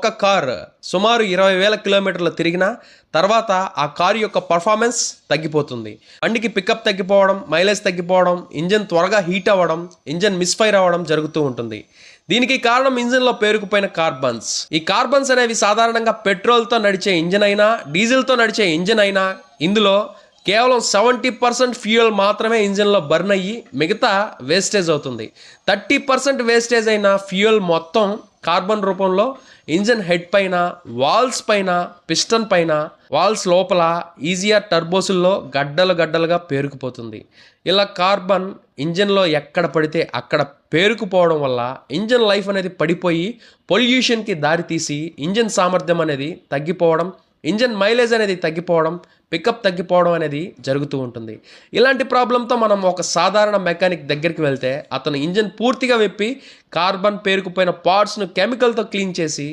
ఒక కార్ సుమారు 20,000 కిలోమీటర్లు తిరిగిన తర్వాత ఆ కారు యొక్క పర్ఫార్మెన్స్ తగ్గిపోతుంది. బండికి పికప్ తగ్గిపోవడం, మైలేజ్ తగ్గిపోవడం, ఇంజన్ త్వరగా హీట్ అవ్వడం, ఇంజన్ మిస్ఫైర్ అవ్వడం జరుగుతూ ఉంటుంది. దీనికి కారణం ఇంజిన్లో పేరుకుపోయిన కార్బన్స్. ఈ కార్బన్స్ అనేవి సాధారణంగా పెట్రోల్తో నడిచే ఇంజన్ అయినా, డీజిల్తో నడిచే ఇంజన్ అయినా ఇందులో కేవలం 70% ఫ్యూయల్ మాత్రమే ఇంజిన్లో బర్న్ అయ్యి మిగతా వేస్టేజ్ అవుతుంది. 30% వేస్టేజ్ అయిన ఫ్యూయల్ మొత్తం కార్బన్ రూపంలో ఇంజన్ హెడ్ పైన, వాల్స్ పైన, పిస్టన్ పైన, వాల్స్ లోపల, ఈజీఆర్ టర్బోసుల్లో గడ్డలుగా పేరుకుపోతుంది. ఇలా కార్బన్ ఇంజన్లో ఎక్కడ పడితే అక్కడ పేరుకుపోవడం వల్ల ఇంజన్ లైఫ్ అనేది పడిపోయి పొల్యూషన్కి దారితీసి ఇంజన్ సామర్థ్యం అనేది తగ్గిపోవడం, ఇంజన్ మైలేజ్ అనేది తగ్గిపోవడం, పికప్ తగ్గిపోవడం అనేది జరుగుతూ ఉంటుంది. ఇలాంటి ప్రాబ్లంతో మనం ఒక సాధారణ మెకానిక్ దగ్గరికి వెళ్తే అతను ఇంజన్ పూర్తిగా విప్పి కార్బన్ పేరుకుపోయిన పార్ట్స్ను కెమికల్తో క్లీన్ చేసి